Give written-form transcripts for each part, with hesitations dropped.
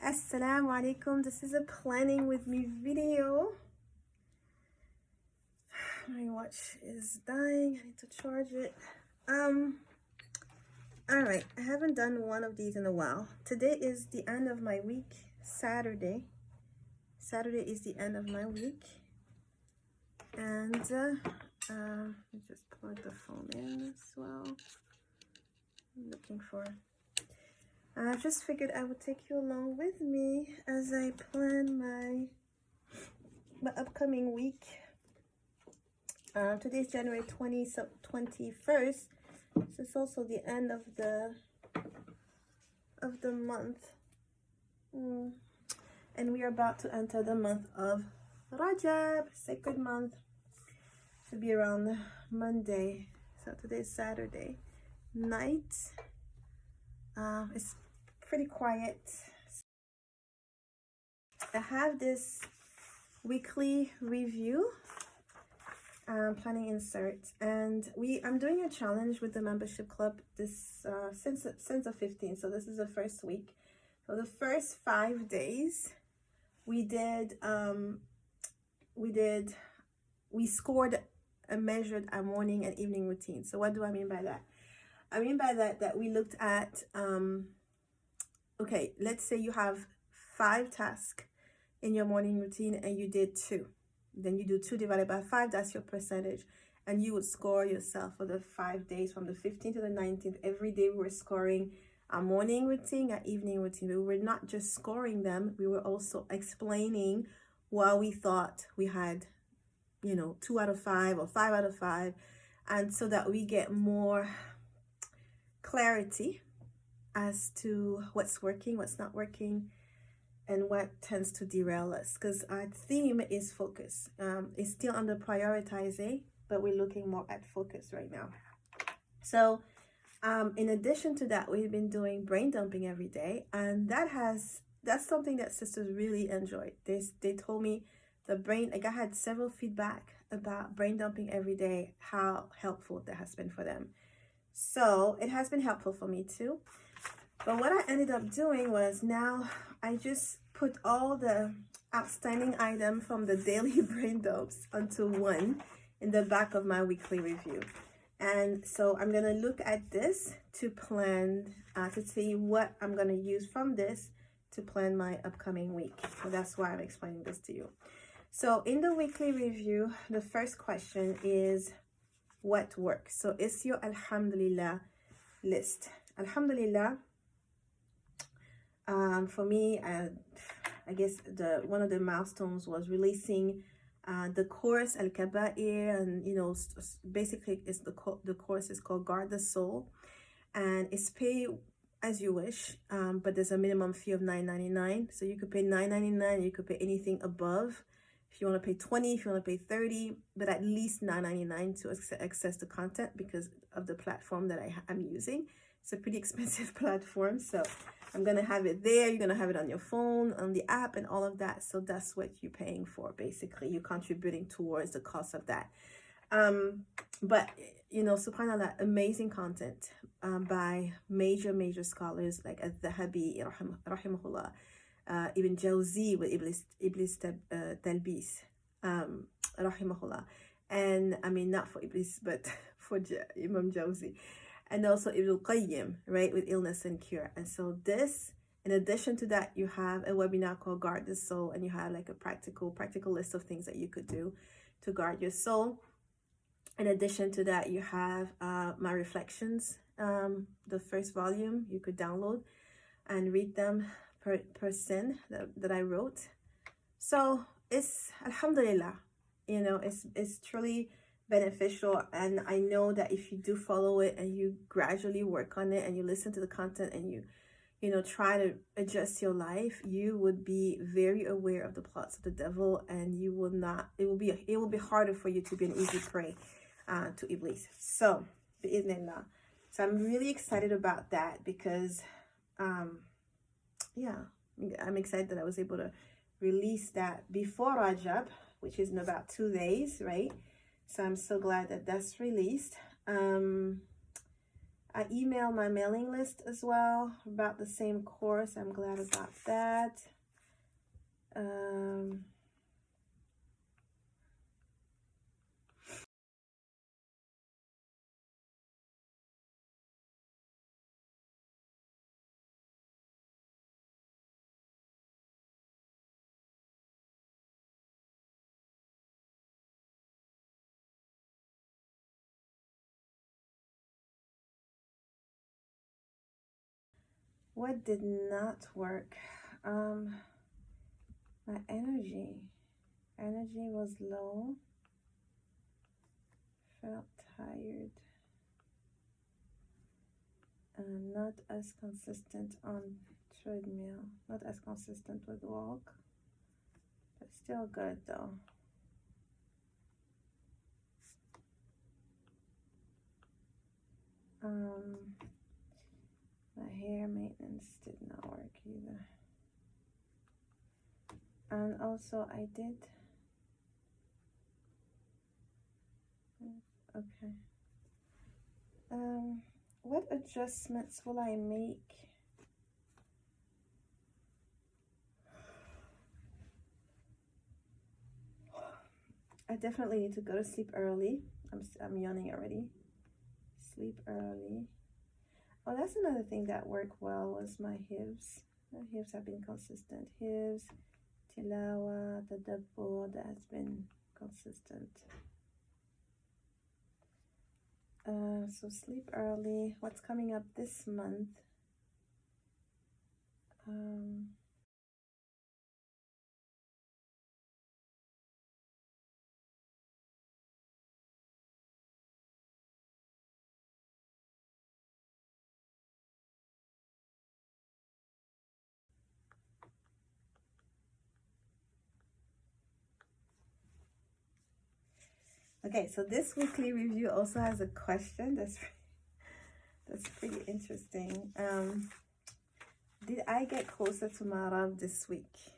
Assalamu alaikum. This is a planning with me video. My watch is dying. I need to charge it. All right. I haven't done one of these in a while. Today is the end of my week. Saturday is the end of my week. And let me just plug the phone in as well. I'm looking for. I just figured I would take you along with me as I plan my upcoming week. Today's January 21st, so it's also the end of the month, and we are about to enter the month of Rajab, sacred month. Should be around Monday, so today's Saturday night. It's pretty quiet. I have this weekly review planning insert, and I'm doing a challenge with the membership club this since the 15th. So this is the first week. So the first 5 days we scored and measured our morning and evening routine. So what do I mean by that? I mean by that we looked at, okay, let's say you have 5 tasks in your morning routine and you did 2. Then you do 2 divided by 5, that's your percentage. And you would score yourself for the 5 days from the 15th to the 19th. Every day we were scoring our morning routine, our evening routine. We were not just scoring them, we were also explaining why we thought we had, 2 out of 5 or 5 out of 5. And so that we get more clarity as to what's working, what's not working, and what tends to derail us, because our theme is focus. It's still under prioritizing, but we're looking more at focus right now. So in addition to that, we've been doing brain dumping every day, and that's something that sisters really enjoyed. They told me I had several feedback about brain dumping every day, how helpful that has been for them. So it has been helpful for me too. But what I ended up doing was, now I just put all the outstanding items from the daily brain dumps onto one in the back of my weekly review. And so I'm going to look at this to plan, to see what I'm going to use from this to plan my upcoming week. So that's why I'm explaining this to you. So in the weekly review, the first question is, what works? So it's your Alhamdulillah list. Alhamdulillah. For me, I guess one of the milestones was releasing the course Al-Kaba'ir, and basically the course is called Guard the Soul, and it's pay as you wish, but there's a minimum fee of $9.99. So you could pay $9.99, you could pay anything above. If you want to pay $20, if you want to pay $30, but at least $9.99 to access the content because of the platform that I'm using. It's a pretty expensive platform, so I'm going to have it there. You're going to have it on your phone, on the app, and all of that. So that's what you're paying for, basically. You're contributing towards the cost of that. But, subhanAllah, amazing content by major scholars like Al-Dhahabi, rahimahullah, Ibn Jawzi with Iblis Talbis, rahimahullah. And, I mean, not for Iblis, but for Imam Jawzi. And also Ibn al-Qayyim, right, with Illness and Cure. And so this, in addition to that, you have a webinar called Guard the Soul, and you have like a practical list of things that you could do to guard your soul. In addition to that, you have my reflections, the first volume you could download and read them per sin that I wrote. So it's Alhamdulillah, it's truly beneficial, and I know that if you do follow it and you gradually work on it and you listen to the content and you try to adjust your life, you would be very aware of the plots of the devil, and you will not, it will be harder for you to be an easy prey to Iblis. So bi'idhnillah. So I'm really excited about that because I'm excited that I was able to release that before Rajab, which is in about 2 days, right? So I'm so glad that that's released. I emailed my mailing list as well about the same course. I'm glad about that. What did not work? My energy was low. Felt tired. Not as consistent on treadmill. Not as consistent with walk. But still good though. My hair maintenance did not work either. And also I did, okay. What adjustments will I make? I definitely need to go to sleep early. I'm yawning already. Sleep early. Oh, that's another thing that worked well was my hifz. My hifz have been consistent. Hifz, tilawa, tadabbur, that has been consistent. So sleep early. What's coming up this month? Okay, so this weekly review also has a question that's pretty interesting. Did I get closer to my Rab this week?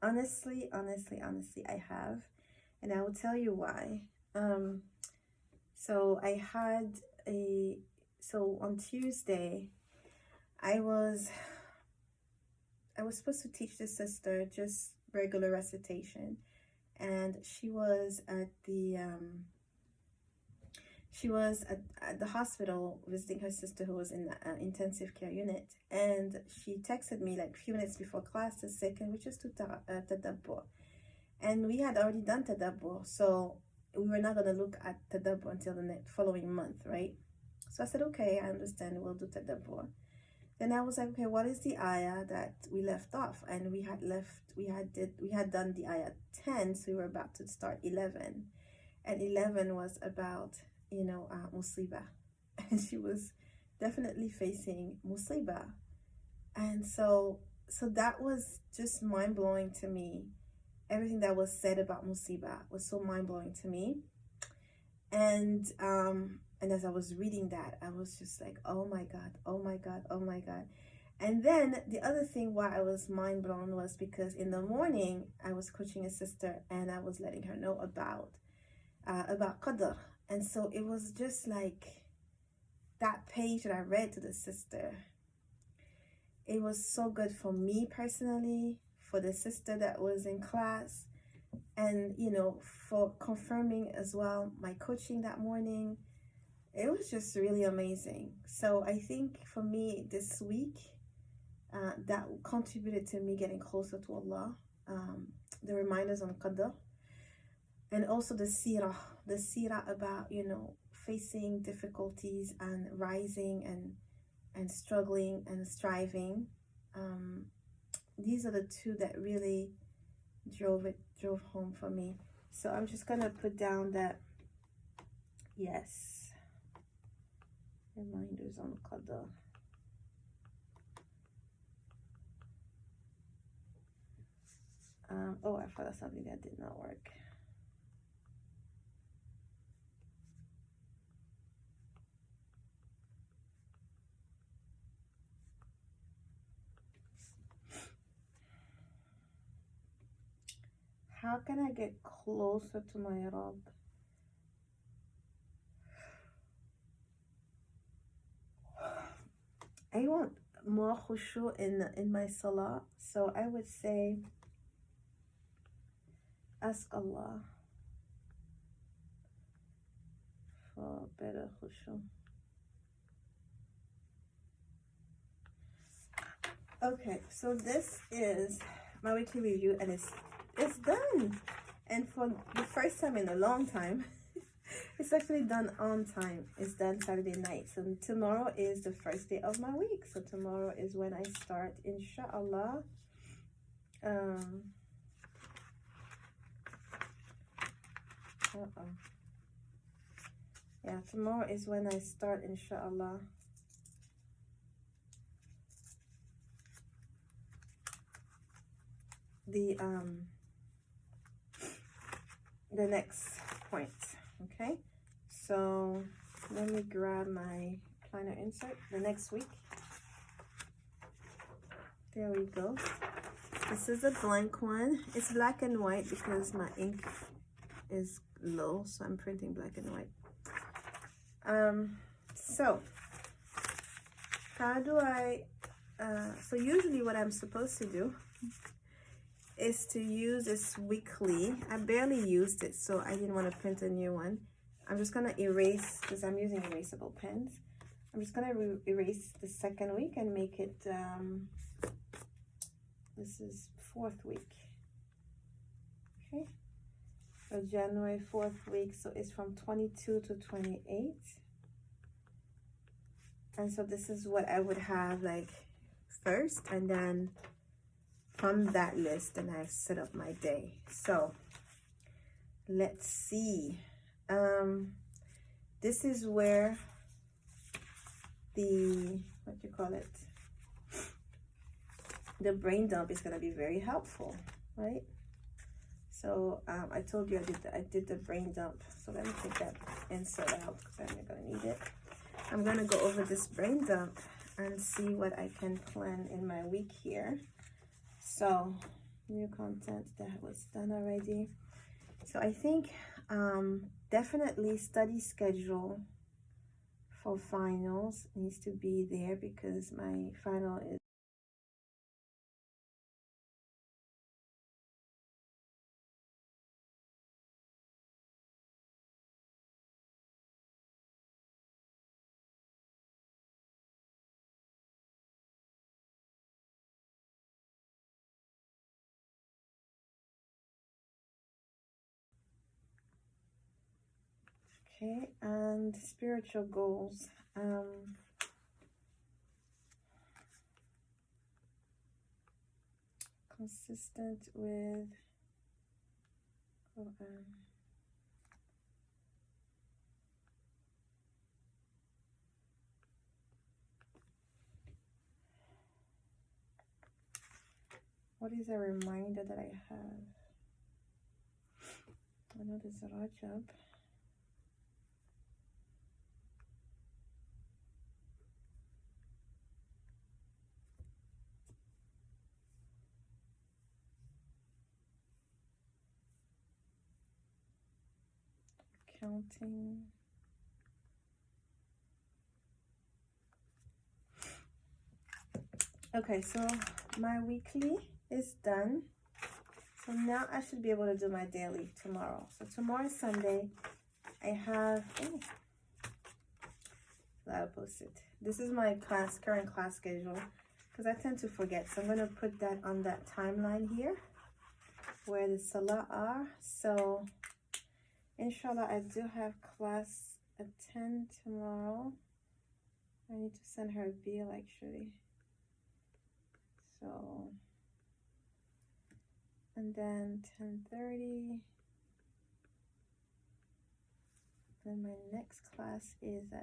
Honestly, I have, and I will tell you why. So on Tuesday, I was supposed to teach the sister just regular recitation, and she was at the hospital visiting her sister who was in the intensive care unit, and she texted me like a few minutes before class to say, can we just do tadabbur? And we had already done tadabbur, so we were not going to look at tadabbur until the following month, right? So I said, okay, I understand, we'll do tadabbur. Then I was like, okay, what is the ayah that we left off? And we had done the ayah 10, so we were about to start 11. And 11 was about, musibah. And she was definitely facing musibah. And so that was just mind-blowing to me. Everything that was said about musibah was so mind-blowing to me. And as I was reading that, I was just like, oh my God. And then the other thing why I was mind blown was because in the morning I was coaching a sister and I was letting her know about qadr. And so it was just like that page that I read to the sister. It was so good for me personally, for the sister that was in class, and for confirming as well my coaching that morning. It was just really amazing. So I think for me this week, that contributed to me getting closer to Allah. The reminders on qadr, and also the seerah about facing difficulties and rising and struggling and striving. These are the two that really drove home for me. So I'm just gonna put down that, yes, reminders on qadr. Oh, I thought of something that did not work. How can I get closer to my Rabb? I want more khushu in my salah. So I would say ask Allah for better khushu. Okay, so this is my weekly review, and it's done. And for the first time in a long time, it's actually done on time. It's done Saturday night. So tomorrow is the first day of my week. So tomorrow is when I start, inshallah. Yeah, tomorrow is when I start, inshallah. The next point. Okay, so let me grab my planner insert. The next week, there we go. This is a blank one. It's black and white because my ink is low, so I'm printing black and white. So how do I so usually what I'm supposed to do is to use this weekly. I barely used it, so I didn't want to print a new one. I'm just gonna erase, because I'm using erasable pens. I'm just gonna erase the second week and make it this is 4th week. Okay, so January 4th week, so it's from 22 to 28. And so this is what I would have like first, and then from that list, and I've set up my day. So let's see. This is where the, what you call it, the brain dump is going to be very helpful, right? So I told you I did the brain dump. So let me take that insert out because I'm not going to need it. I'm going to go over this brain dump and see what I can plan in my week here. So new content, that was done already. So I think definitely study schedule for finals needs to be there, because my final is okay. And spiritual goals, consistent with Qur'an. What is a reminder that I have? I know there's a Rajab. Counting. Okay, so my weekly is done. So now I should be able to do my daily tomorrow. So tomorrow is Sunday. I have, I'll post it. This is my current class schedule, because I tend to forget. So I'm going to put that on that timeline here where the salah are. So inshallah, I do have class at 10 tomorrow. I need to send her a bill actually. So, and then 10:30. Then my next class is at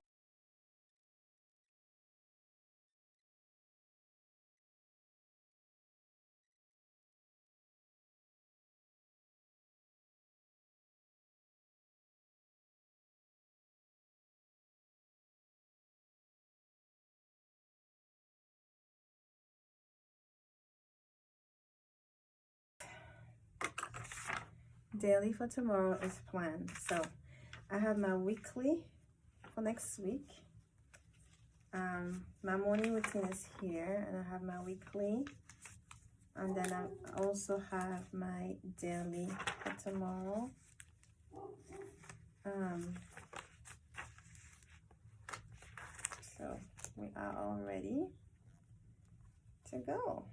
daily for tomorrow is planned. So I have my weekly for next week. My morning routine is here, and I have my weekly, and then I also have my daily for tomorrow. So we are all ready to go.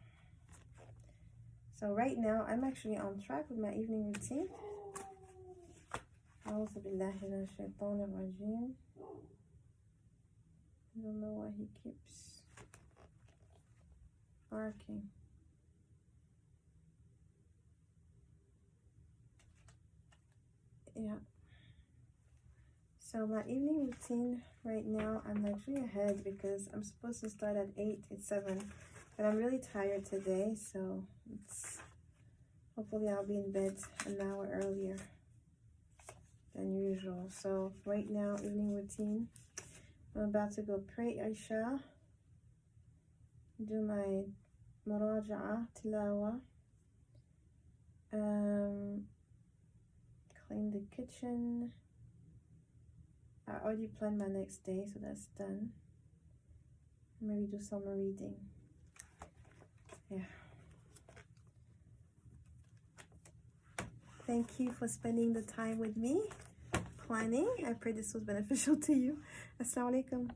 So right now I'm actually on track with my evening routine. أعوذ بالله من الشيطان الرجيم. I don't know why he keeps barking. Yeah. So my evening routine right now, I'm actually ahead because I'm supposed to start at 8. It's 7. But I'm really tired today, so hopefully I'll be in bed an hour earlier than usual. So right now, evening routine. I'm about to go pray Isha, do my muraja'a, tilawa, clean the kitchen. I already planned my next day, so that's done. Maybe do some reading. Yeah. Thank you for spending the time with me planning. I pray this was beneficial to you. Assalamu alaikum.